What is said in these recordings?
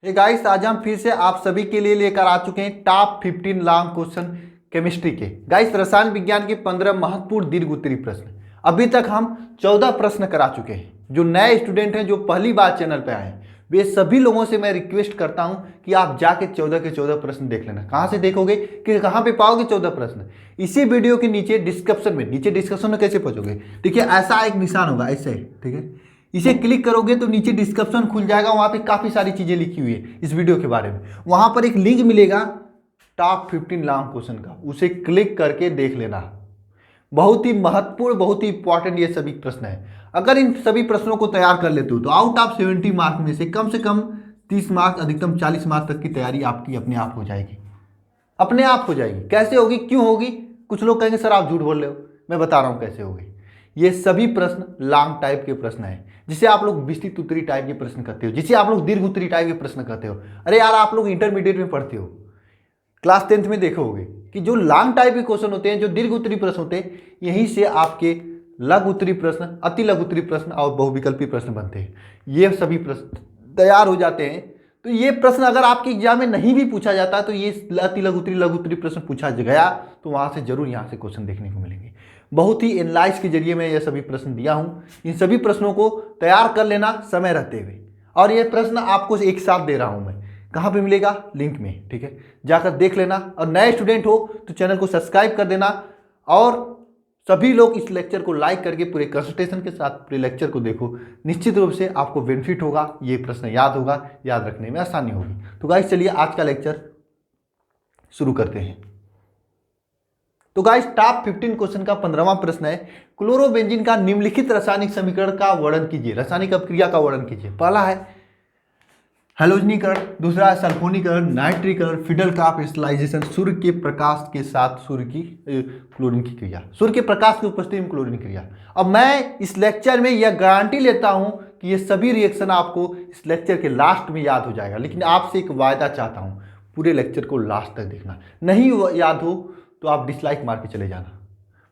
Guys, आज हम फिर से आप सभी के लिए लेकर आ चुके हैं टॉप 15 लॉन्ग क्वेश्चन केमिस्ट्री के। गाइस, रसायन विज्ञान के 15 महत्वपूर्ण दीर्घ उत्तरी प्रश्न। अभी तक हम 14 प्रश्न करा चुके हैं। जो नए स्टूडेंट हैं, जो पहली बार चैनल पे आए हैं, वे सभी लोगों से मैं रिक्वेस्ट करता हूं कि आप जाके 14 के 14 प्रश्न देख लेना। कहां से देखोगे कि कहां पे पाओगे 14 प्रश्न? इसी वीडियो के नीचे डिस्क्रिप्शन में। नीचे डिस्क्रिप्शन में कैसे पहुंचोगे? देखिए, ऐसा एक निशान होगा, ऐसे, ठीक है। इसे क्लिक करोगे तो नीचे डिस्क्रिप्शन खुल जाएगा। वहां पे काफी सारी चीजें लिखी हुई है इस वीडियो के बारे में। वहां पर एक लिंक मिलेगा टॉप 15 लॉन्ग क्वेश्चन का, उसे क्लिक करके देख लेना। बहुत ही महत्वपूर्ण, बहुत ही इंपॉर्टेंट ये सभी प्रश्न है। अगर इन सभी प्रश्नों को तैयार कर लेते हो तो आउट ऑफ 70 मार्क में से कम 30 मार्क, अधिकतम 40 मार्क तक की तैयारी आपकी अपने आप हो जाएगी। अपने आप हो जाएगी। कैसे होगी, क्यों होगी? कुछ लोग कहेंगे सर आप झूठ बोल रहे हो। मैं बता रहा हूं कैसे होगी। ये सभी प्रश्न लॉन्ग टाइप के प्रश्न हैं, जिसे आप लोग विस्तृत उत्तरी टाइप के प्रश्न करते हो, जिसे आप लोग दीर्घ उत्तरी टाइप के प्रश्न करते हो। अरे यार, आप लोग इंटरमीडिएट में पढ़ते हो, क्लास 10th में देखोगे कि जो लॉन्ग टाइप के क्वेश्चन होते हैं, जो दीर्घ उत्तरी प्रश्न होते हैं, यहीं से आपके लघु उत्तरी प्रश्न, अति लघु उत्तरी प्रश्न और बहुविकल्पी प्रश्न बनते हैं। ये सभी प्रश्न तैयार हो जाते हैं। तो ये प्रश्न अगर आपके एग्जाम में नहीं भी पूछा जाता, तो ये अति लघु उत्तरी प्रश्न पूछा गया तो वहां से जरूर यहाँ से क्वेश्चन देखने को मिलेंगे। बहुत ही एनालाइज के जरिए मैं ये सभी प्रश्न दिया हूँ। इन सभी प्रश्नों को तैयार कर लेना समय रहते हुए। और ये प्रश्न आपको एक साथ दे रहा हूँ मैं। कहाँ पे मिलेगा? लिंक में, ठीक है। जाकर देख लेना। और नए स्टूडेंट हो तो चैनल को सब्सक्राइब कर देना। और सभी लोग इस लेक्चर को लाइक करके पूरे कंसंट्रेशन के साथ पूरे लेक्चर को देखो। निश्चित रूप से आपको बेनिफिट होगा, ये प्रश्न याद होगा, याद रखने में आसानी होगी। तो गाइस, चलिए आज का लेक्चर शुरू करते हैं। तो गाइस, टॉप 15 क्वेश्चन का 15वां प्रश्न है, क्लोरोबेंजीन का निम्नलिखित रासायनिक समीकरण का वर्णन कीजिए। रासायनिक अभिक्रिया का वर्णन कीजिए। पहला है हैलोजनीकरण, दूसरा है सल्फोनीकरण, नाइट्रीकरण, फिडल का क्रिस्टलाइजेशन, सूर्य के प्रकाश के साथ सूर्य की क्लोरीन की क्रिया, सूर्य के प्रकाश की उपस्थिति में क्लोरीन क्रिया। अब मैं इस लेक्चर में यह गारंटी लेता हूं कि ये सभी रिएक्शन आपको इस लेक्चर के लास्ट में याद हो जाएगा। लेकिन आपसे एक वायदा चाहता हूं, पूरे लेक्चर को लास्ट तक देखना। नहीं याद हो तो आप डिसलाइक मार के चले जाना।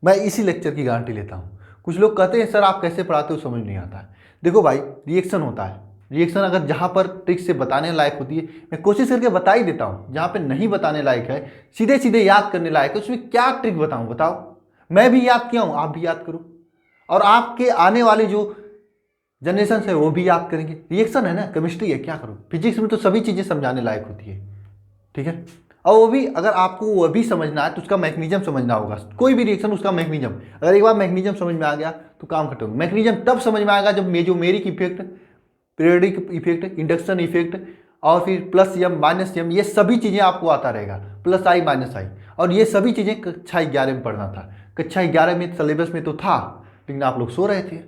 मैं इसी लेक्चर की गारंटी लेता हूं। कुछ लोग कहते हैं सर आप कैसे पढ़ाते हो, समझ नहीं आता है। देखो भाई, रिएक्शन होता है। रिएक्शन अगर जहाँ पर ट्रिक से बताने लायक होती है, मैं कोशिश करके बता ही देता हूँ। जहाँ पे नहीं बताने लायक है, सीधे सीधे याद करने लायक है, उसमें क्या ट्रिक बताऊँ? बताओ। मैं भी याद किया हूँ, आप भी याद करो। और आपके आने वाले जो जनरेशन है वो भी याद करेंगे। रिएक्शन है ना, केमिस्ट्री है, क्या करो। फिजिक्स में तो सभी चीज़ें समझाने लायक होती है, ठीक है। और वो भी अगर आपको वो भी समझना है तो उसका मैकेनिज्म समझना होगा। कोई भी रिएक्शन, उसका मैकेनिज्म, अगर एक बार मैकेनिज्म समझ में आ गया तो काम खत्म। मैकेनिज्म तब समझ में आएगा जब mesomeric effect, periodic effect, induction effect और फिर प्लस एम माइनस एम, ये सभी चीज़ें आपको आता रहेगा। प्लस आई माइनस आई, और ये सभी चीज़ें कक्षा 11 में पढ़ना था। कक्षा 11 में सिलेबस में तो था, लेकिन आप लोग सो रहे थे,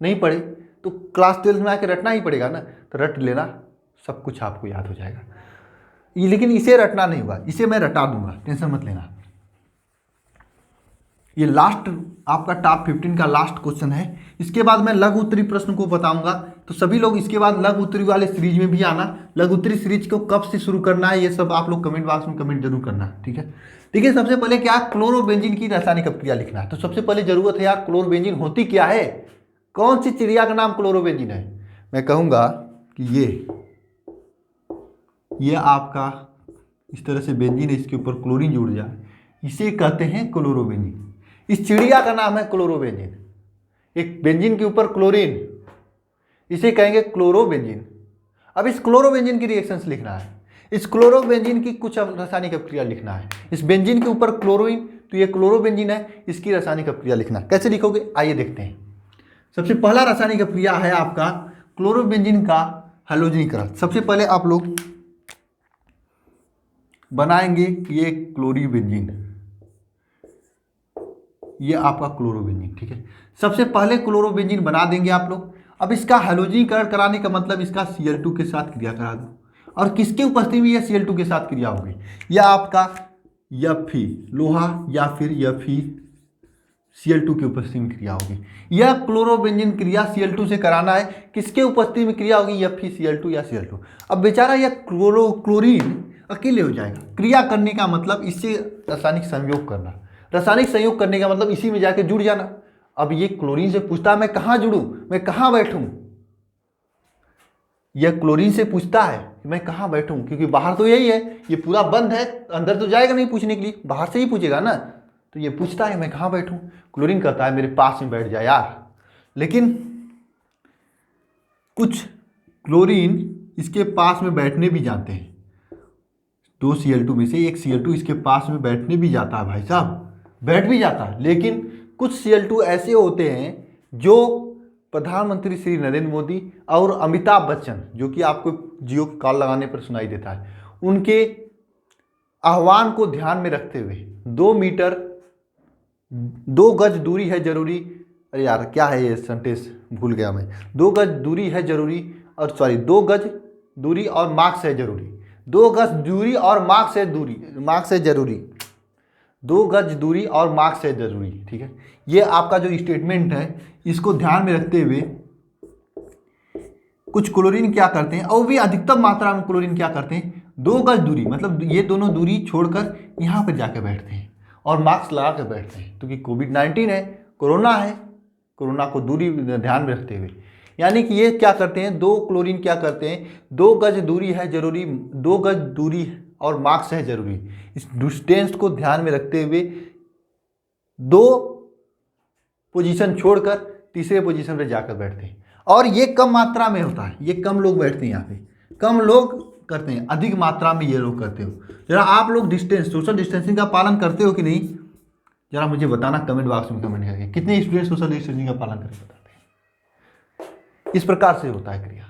नहीं पढ़े। तो क्लास 12 में आके रटना ही पड़ेगा ना, तो रट लेना, सब कुछ आपको याद हो जाएगा। लेकिन इसे रटना नहीं होगा, इसे मैं रटा दूंगा, टेंशन मत लेना। ये लास्ट आपका टॉप 15 का लास्ट क्वेश्चन है। इसके बाद मैं लघु उत्तरी प्रश्न को बताऊंगा। तो सभी लोग इसके बाद लघु उत्तरी वाले सीरीज में भी आना। लघु उत्तरी सीरीज को कब से शुरू करना है, ये सब आप लोग कमेंट बॉक्स में कमेंट जरूर करना, ठीक है। ठीक है, सबसे पहले क्या, क्लोरोबेंजीन की रासायनिक अभिक्रिया लिखना है। तो सबसे पहले जरूरत है यार, क्लोरोबेंजीन होती क्या है? कौन सी चिड़िया का नाम क्लोरोबेंजीन है? मैं कहूँगा कि ये आपका इस तरह से बेंजीन है, इसके ऊपर क्लोरीन जुड़ जाए, इसे कहते हैं क्लोरोबेंजीन। इस चिड़िया का नाम है क्लोरोबेंजीन। एक बेंजीन के ऊपर क्लोरीन, इसे कहेंगे क्लोरोबेंजीन। अब इस क्लोरोबेंजीन की रिएक्शंस लिखना है। इस क्लोरोबेंजीन की कुछ रासायनिक अभिक्रिया लिखना है। इस बेंजीन के ऊपर क्लोरीन, तो ये क्लोरोबेंजीन है, इसकी रासायनिक अभिक्रिया लिखना। कैसे लिखोगे, आइए देखते हैं। सबसे पहला रासायनिक अभिक्रिया है आपका क्लोरोबेंजीन का हैलोजनीकरण। सबसे पहले आप लोग बनाएंगे ये क्लोरीबेंजीन, ये आपका क्लोरोबेंजीन, ठीक है। सबसे पहले क्लोरोबेंजीन बना देंगे आप लोग। अब इसका हैलोजनीकरण कराने का मतलब इसका Cl2 के साथ क्रिया करा दो। और किसके उपस्थिति में यह Cl2 के साथ क्रिया होगी? यह आपका Fe लोहा या फिर Fe Cl2 की उपस्थिति में क्रिया होगी। यह क्लोरोबेंजीन क्रिया Cl2 से कराना है। किसके उपस्थिति में क्रिया होगी? Fe Cl2 या Cl2। अब बेचारा यह क्लोरीन अकेले हो जाएगा। क्रिया करने का मतलब इससे रासायनिक संयोग करना। रासायनिक संयोग करने का मतलब इसी में जाके जुड़ जाना। अब ये क्लोरीन से पूछता है मैं कहाँ जुड़ूं, मैं कहाँ बैठूं? यह क्लोरीन से पूछता है कि मैं कहाँ बैठूं, क्योंकि बाहर तो यही है, ये पूरा बंद है, अंदर तो जाएगा नहीं पूछने के लिए, बाहर से ही पूछेगा ना। तो ये पूछता है मैं कहाँ बैठूं। क्लोरीन कहता है मेरे पास में बैठ जाए यार। लेकिन कुछ क्लोरीन इसके पास में बैठने भी जाते हैं। 2 Cl2 में से एक Cl2 इसके पास में बैठने भी जाता है भाई साहब, बैठ भी जाता है। लेकिन कुछ Cl2 ऐसे होते हैं जो प्रधानमंत्री श्री नरेंद्र मोदी और अमिताभ बच्चन, जो कि आपको जियो कॉल लगाने पर सुनाई देता है, उनके आह्वान को ध्यान में रखते हुए 2 मीटर 2 गज दूरी है जरूरी। अरे यार क्या है ये सेंटेंस, भूल गया मैं। 2 गज दूरी है जरूरी, और सॉरी 2 गज दूरी और मास्क है जरूरी। 2 गज दूरी और मास्क है जरूरी। 2 गज दूरी और मास्क है जरूरी, ठीक है। ये आपका जो स्टेटमेंट है, इसको ध्यान में रखते हुए कुछ क्लोरीन क्या करते हैं, और भी अधिकतम मात्रा में क्लोरीन क्या करते हैं, 2 गज दूरी, मतलब ये दोनों दूरी छोड़कर यहाँ पर जाकर बैठते हैं और मास्क लगा कर बैठते हैं, क्योंकि कोविड-19 है, कोरोना है, कोरोना को दूरी ध्यान में रखते हुए। यानी कि ये क्या करते हैं, 2 क्लोरीन क्या करते हैं, 2 गज दूरी है जरूरी, 2 गज दूरी और मास्क है जरूरी, इस डिस्टेंस को ध्यान में रखते हुए 2 पोजीशन छोड़कर तीसरे पोजीशन पर जाकर बैठते हैं। और ये कम मात्रा में होता है, ये कम लोग बैठते हैं यहाँ पे, कम लोग करते हैं, अधिक मात्रा में ये लोग करते हो। जरा आप लोग सोशल डिस्टेंसिंग का पालन करते हो कि नहीं, जरा मुझे बताना कमेंट बॉक्स में कमेंट करके, कितने स्टूडेंट सोशल डिस्टेंसिंग का पालन करके बताते हैं। इस प्रकार से होता है क्रिया।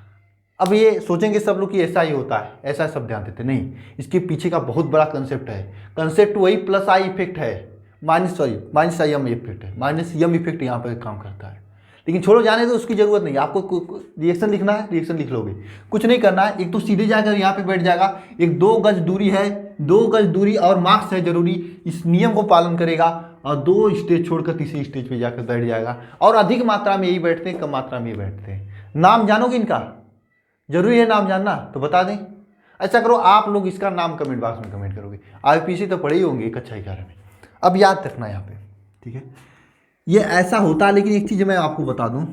अब ये सोचेंगे सब लोग कि ऐसा ही होता है, ऐसा सब ध्यान देते नहीं, इसके पीछे का बहुत बड़ा कंसेप्ट है। कंसेप्ट वही प्लस आई इफेक्ट है, माइनस आई एम इफेक्ट है, माइनस एम इफेक्ट यहाँ पर काम करता है। लेकिन छोड़ो, जाने तो उसकी जरूरत नहीं, आपको रिएक्शन लिखना है, रिएक्शन लिख लोगे, कुछ नहीं करना है। एक तो सीधे जाकर यहाँ पे बैठ जाएगा, एक 2 गज दूरी है, 2 गज दूरी और मास्क है जरूरी, इस नियम को पालन करेगा और 2 स्टेज छोड़कर तीसरी स्टेज पे जाकर बैठ जाएगा। और अधिक मात्रा में यही बैठते हैं, कम मात्रा में यही बैठते हैं। नाम जानोगे इनका, जरूरी है नाम जानना, तो बता दें। ऐसा करो, आप लोग इसका नाम कमेंट बॉक्स में कमेंट करोगे। IPC तो पढ़े ही होंगे कक्षा 11 में। अब याद रखना यहाँ पे, ठीक है, ये ऐसा होता है। लेकिन एक चीज़ मैं आपको बता दूं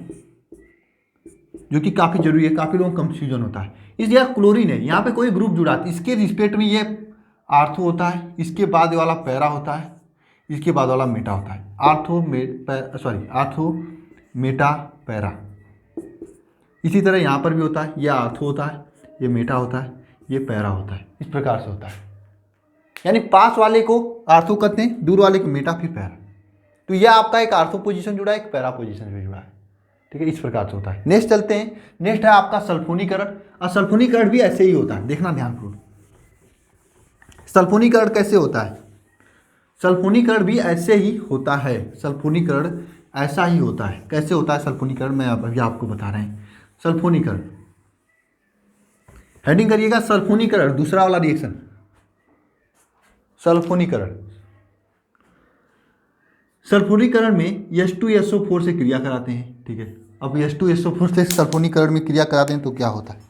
जो कि काफ़ी जरूरी है, काफ़ी लोगों को कंफ्यूजन होता है। इस जगह क्लोरीन है, यहाँ पे कोई ग्रुप जुड़ा है, इसके रिस्पेक्ट में ये आर्थो होता है, इसके बाद वाला पैरा होता है, इसके बाद वाला मेटा होता है। Ortho Meta para. इसी तरह यहाँ पर भी होता है, ये आर्थो होता है, ये मेटा होता है, ये पैरा होता है, इस प्रकार से होता है। यानी पास वाले को आर्थो कहते हैं, दूर वाले को मेटा, फिर पैरा। तो यह आपका एक आर्थो पोजीशन जुड़ा है, एक पैरा पोजीशन भी जुड़ा है, ठीक है, इस प्रकार से होता है। नेक्स्ट चलते हैं, नेक्स्ट है आपका सल्फोनीकरण। और सल्फोनीकरण भी ऐसे ही होता है, देखना ध्यानपूर्वक। सल्फोनीकरण कैसे होता है, सल्फोनीकरण भी ऐसे ही होता है, सल्फोनीकरण ऐसा ही होता है। कैसे होता है सल्फोनीकरण, मैं अभी आपको बता रहे हैं। सल्फोनीकरण, हेडिंग करिएगा सल्फोनीकरण, दूसरा वाला रिएक्शन सल्फोनीकरण। सल्फोनीकरण में H2SO4 से क्रिया कराते हैं, ठीक है। अब H2SO4 से सल्फोनीकरण में क्रिया कराते हैं तो क्या होता है,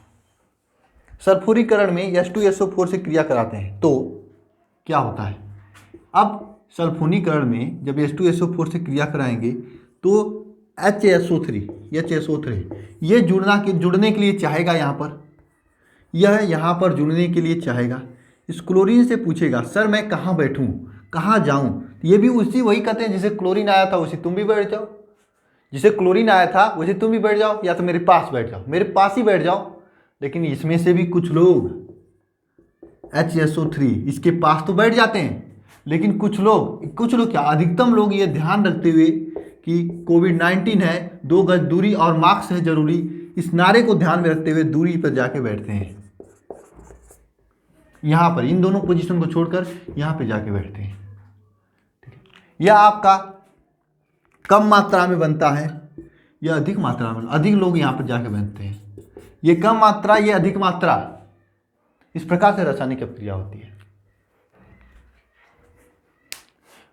सल्फोनीकरण में H2SO4 से क्रिया कराते हैं तो क्या होता है। अब सल्फोनीकरण में जब H2SO4 से क्रिया कराएंगे तो HSO3 ये जुड़ने के लिए चाहेगा, यहाँ पर जुड़ने के लिए चाहेगा। इस क्लोरीन से पूछेगा सर मैं कहाँ बैठूँ, कहाँ जाऊँ। ये भी वही कहते हैं, जिसे क्लोरीन आया था उसे तुम भी बैठ जाओ, जिसे क्लोरीन आया था वैसे तुम भी बैठ जाओ, या तो मेरे पास बैठ जाओ, मेरे पास ही बैठ जाओ। लेकिन इसमें से भी कुछ लोग HSO3 इसके पास तो बैठ जाते हैं, लेकिन कुछ लोग क्या, अधिकतम लोग ये ध्यान रखते हुए कि कोविड-19 है, 2 गज दूरी और मास्क है जरूरी, इस नारे को ध्यान में रखते हुए दूरी पर जाके बैठते हैं। यहाँ पर इन दोनों पोजीशन को छोड़कर यहाँ पे जाके बैठते हैं, ठीक है। यह आपका कम मात्रा में बनता है, यह अधिक मात्रा में, अधिक लोग यहाँ पर जाके बैठते हैं। ये कम मात्रा, ये अधिक मात्रा, इस प्रकार से रासायनिक अपक्रिया होती है।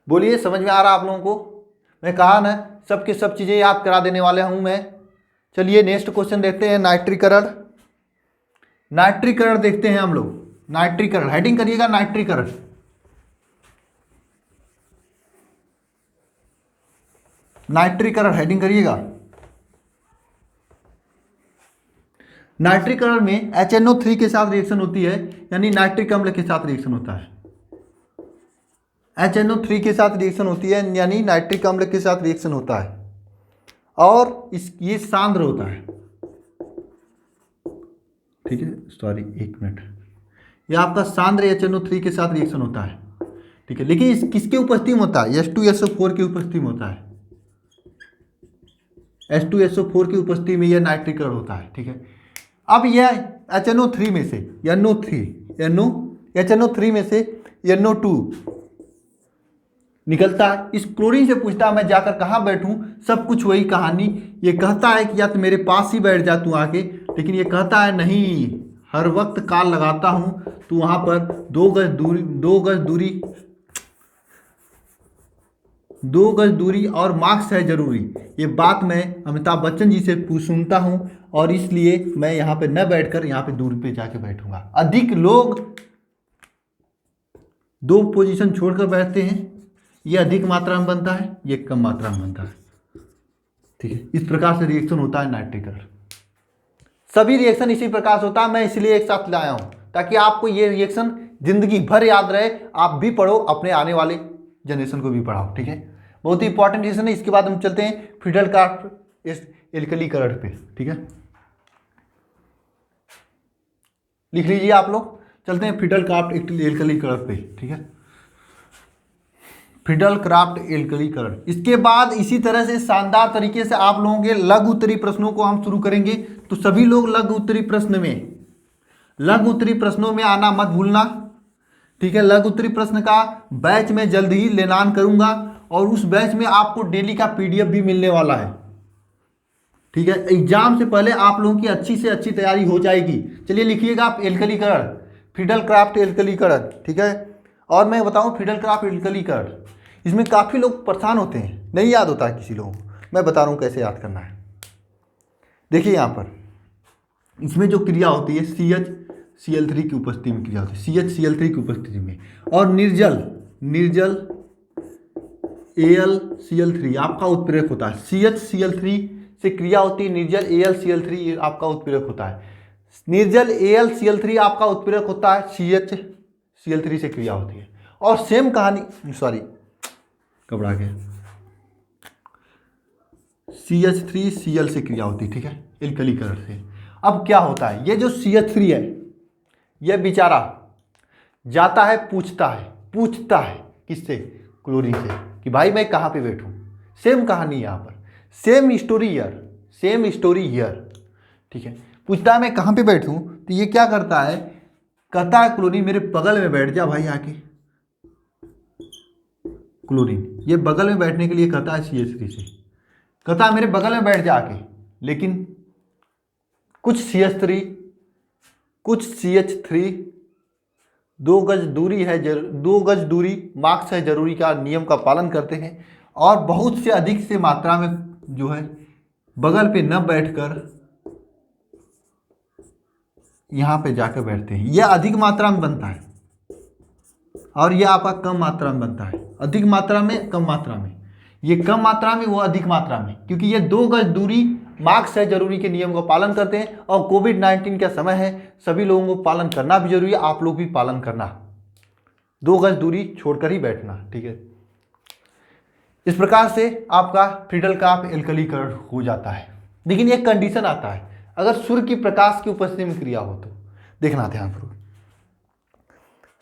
बोलिए समझ में आ रहा आप लोगों को। मैं कहा ना सबके सब चीजें याद करा देने वाले हूं मैं। चलिए नेक्स्ट क्वेश्चन देखते हैं, नाइट्रीकरण। नाइट्रीकरण देखते हैं हम लोग। नाइट्रीकरण, हेडिंग करिएगा नाइट्रीकरण। नाइट्रीकरण हेडिंग करिएगा। नाइट्रिक अम्ल में HNO3 के साथ रिएक्शन होती है, यानी नाइट्रिक अम्ल के साथ रिएक्शन होता है। HNO3 के साथ रिएक्शन होती है यानी नाइट्रिक अम्ल के साथ रिएक्शन होता है, और ये सांद्र होता है। ठीक है, सॉरी एक मिनट, ये आपका सांद्र HNO3 के साथ रिएक्शन होता है। ठीक है, लेकिन इस किसके उपस्थिति में होता है? H2SO4 की उपस्थिति में होता है। H2SO4 की उपस्थिति में यह नाइट्रिक अम्ल होता है। ठीक है, अब यह HNO3 में से HNO3 में से NO2 निकलता है। इस क्लोरीन से पूछता है मैं जाकर कहाँ बैठूं, सब कुछ वही कहानी। ये कहता है कि या तो मेरे पास ही बैठ जा तू आके, लेकिन ये कहता है नहीं, हर वक्त कॉल लगाता हूं, तू वहां पर 2 गज दूरी और मास्क है जरूरी। ये बात मैं अमिताभ बच्चन जी से सुनता हूं, और इसलिए मैं यहाँ पे न बैठकर यहाँ पे दूर पे जाके बैठूंगा। अधिक लोग 2 पोजीशन छोड़कर बैठते हैं, ये अधिक मात्रा में बनता है, ये कम मात्रा में बनता है। ठीक है, इस प्रकार से रिएक्शन होता है नाइट्रिक अम्ल। सभी रिएक्शन इसी प्रकार से होता है, मैं इसलिए एक साथ लाया हूं ताकि आपको ये रिएक्शन जिंदगी भर याद रहे, आप भी पढ़ो, अपने आने वाले जनरेशन को भी पढ़ाओ। ठीक है, बहुत ही इंपॉर्टेंट रिएक्शन है। इसके बाद हम चलते हैं फिडेल-क्राफ्ट एल्कलीकरण पे। ठीक है, लिख लीजिए आप लोग, चलते हैं फिडेल-क्राफ्ट एल्कलीकरण पे। ठीक है, फिडेल-क्राफ्ट एल्कलीकरण। इसके बाद इसी तरह से शानदार तरीके से आप लोगों के लघु उत्तरीय प्रश्नों को हम शुरू करेंगे। तो सभी लोग लघु उत्तरीय प्रश्नों में आना मत भूलना। ठीक है, लघु उत्तरीय प्रश्न का बैच में जल्द ही ऐलान करूंगा, और उस बैच में आपको डेली का PDF भी मिलने वाला है। ठीक है, एग्जाम से पहले आप लोगों की अच्छी से अच्छी तैयारी हो जाएगी। चलिए लिखिएगा आप एल्कलीकरण, फिडेल-क्राफ्ट एल्कलीकरण। ठीक है, और मैं बताऊं फिडेल-क्राफ्ट एल्कलीकरण, इसमें काफ़ी लोग परेशान होते हैं, नहीं याद होता है किसी लोगों को। मैं बता रहा हूँ कैसे याद करना है। देखिए यहाँ पर इसमें जो क्रिया होती है CHCl3 की उपस्थिति में क्रिया होती है, CHCl3 की उपस्थिति में, और निर्जल AlCl3 आपका उत्प्रेरक होता है। CHCl3 से क्रिया होती है, निर्जल AlCl3 आपका उत्प्रेरक होता है। निर्जल AlCl3 आपका उत्प्रेरक होता है, CHCl3 से क्रिया होती है। और सेम कहानी, सॉरी घबरा गया, CH3Cl से क्रिया होती है। ठीक है, एल्कलीकरण से। अब क्या होता है, ये जो CH3 है, ये बेचारा जाता है, पूछता है किससे? क्लोरीन से, कि भाई मैं कहाँ पे बैठूं। सेम कहानी यहाँ पर, सेम स्टोरी हियर। ठीक है, पूछता है मैं कहाँ पे बैठूं, तो ये क्या करता है, कहता है क्लोरीन मेरे बगल में बैठ जा भाई आके। क्लोरीन ये बगल में बैठने के लिए कहता है CH3 से, कहता है मेरे बगल में बैठ जा आके, लेकिन कुछ CH3 2 गज दूरी मास्क है जरूरी का नियम का पालन करते हैं, और बहुत से अधिक से मात्रा में जो है बगल पे न बैठकर यहाँ पे जाकर बैठते हैं। यह अधिक मात्रा में बनता है, और यह आपका कम मात्रा में बनता है। अधिक मात्रा में, कम मात्रा में, ये कम मात्रा में, वो अधिक मात्रा में, क्योंकि ये 2 गज दूरी मास्क है जरूरी के नियम को पालन करते हैं, और कोविड-19 का समय है, सभी लोगों को पालन करना भी जरूरी है, आप लोग भी पालन करना, 2 गज दूरी छोड़कर ही बैठना। ठीक है, इस प्रकार से आपका फिडेल-क्राफ्ट एल्कलीकरण हो जाता है। लेकिन एक कंडीशन आता है, अगर सूर्य की प्रकाश की उपस्थिति में क्रिया हो तो। देखना ध्यानपूर्वक,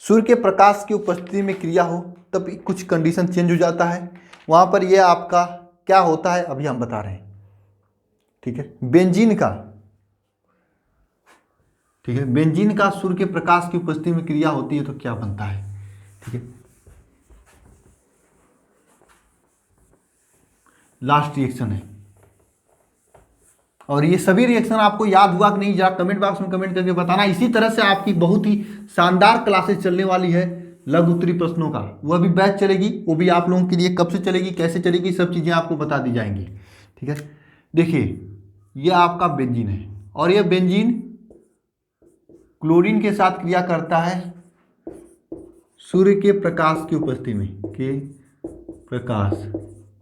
सूर्य के प्रकाश की उपस्थिति में क्रिया हो तब कुछ कंडीशन चेंज हो जाता है। वहाँ पर यह आपका क्या होता है अभी हम बता रहे हैं। ठीक है, बेंजीन का सूर्य के प्रकाश की उपस्थिति में क्रिया होती है तो क्या बनता है। ठीक है, लास्ट रिएक्शन है, और ये सभी रिएक्शन आपको याद हुआ कि नहीं, जरा कमेंट बॉक्स में कमेंट करके बताना। इसी तरह से आपकी बहुत ही शानदार क्लासेस चलने वाली है लघु उत्तरीय प्रश्नों का, वो अभी बैच चलेगी, वो भी आप लोगों के लिए कब से चलेगी, कैसे चलेगी, सब चीज़ें आपको बता दी जाएंगी। ठीक है, देखिए ये आपका बेंजीन है, और ये बेंजीन क्लोरीन के साथ क्रिया करता है सूर्य के प्रकाश की उपस्थिति में।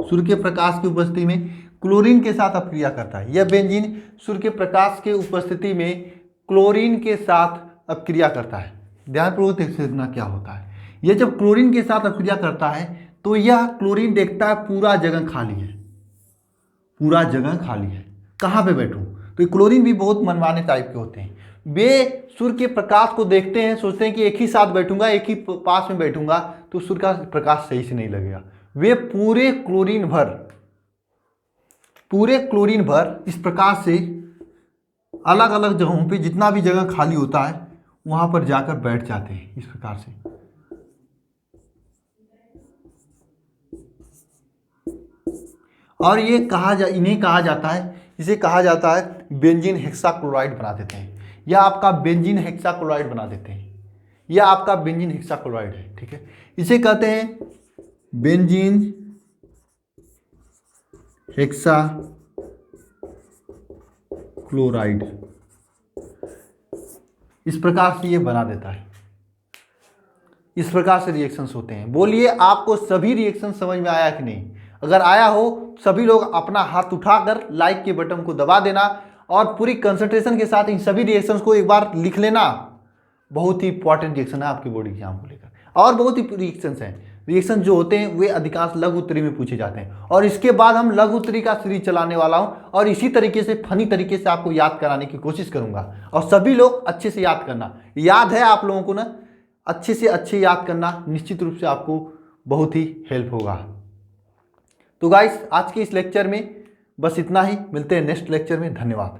सूर्य के प्रकाश की उपस्थिति में क्लोरीन के साथ अपक्रिया करता है। यह बेंजीन सूर्य के प्रकाश के उपस्थिति में क्लोरीन के साथ अपक्रिया करता है। ध्यानपूर्वक देखना क्या होता है। यह जब क्लोरीन के साथ अपक्रिया करता है तो यह क्लोरीन देखता है पूरा जगह खाली है, पूरा जगह खाली है, कहाँ पे बैठूं। तो ये क्लोरीन भी बहुत मनमाने टाइप के होते हैं। वे सूर्य के प्रकाश को देखते हैं, सोचते हैं कि एक ही साथ बैठूंगा, एक ही पास में बैठूंगा तो सूर्य का प्रकाश सही से नहीं लगेगा। वे पूरे क्लोरीन भर इस प्रकार से अलग अलग जगहों पे जितना भी जगह खाली होता है वहां पर जाकर बैठ जाते हैं इस प्रकार से। और ये इन्हें कहा जाता है, इसे कहा जाता है बेंजीन हेक्साक्लोराइड बना देते हैं। यह आपका बेंजीन हेक्साक्लोराइड बना देते हैं। यह आपका बेंजीन हेक्साक्लोराइड है, ठीक है। इसे कहते हैं बेंजीन हेक्साक्लोराइड। इस प्रकार से ये बना देता है। इस प्रकार से रिएक्शंस होते हैं। बोलिए आपको सभी रिएक्शन समझ में आया कि नहीं? अगर आया हो सभी लोग अपना हाथ उठाकर लाइक के बटन को दबा देना और पूरी कंसंट्रेशन के साथ इन सभी रिएक्शंस को एक बार लिख लेना। बहुत ही इंपॉर्टेंट रिएक्शन है आपके बोर्ड एग्जाम को लेकर। और बहुत ही रिएक्शंस हैं। रिएक्शन जो होते हैं वे अधिकांश लघु उत्तरी में पूछे जाते हैं और इसके बाद हम लघु उत्तरी का सीरीज चलाने वाला हूं और इसी तरीके से फनी तरीके से आपको याद कराने की कोशिश करूंगा। और सभी लोग अच्छे से याद करना। याद है आप लोगों को ना, अच्छे से अच्छे याद करना निश्चित रूप से आपको बहुत ही हेल्प होगा। तो गाइस आज के इस लेक्चर में बस इतना ही। मिलते हैं नेक्स्ट लेक्चर में। धन्यवाद।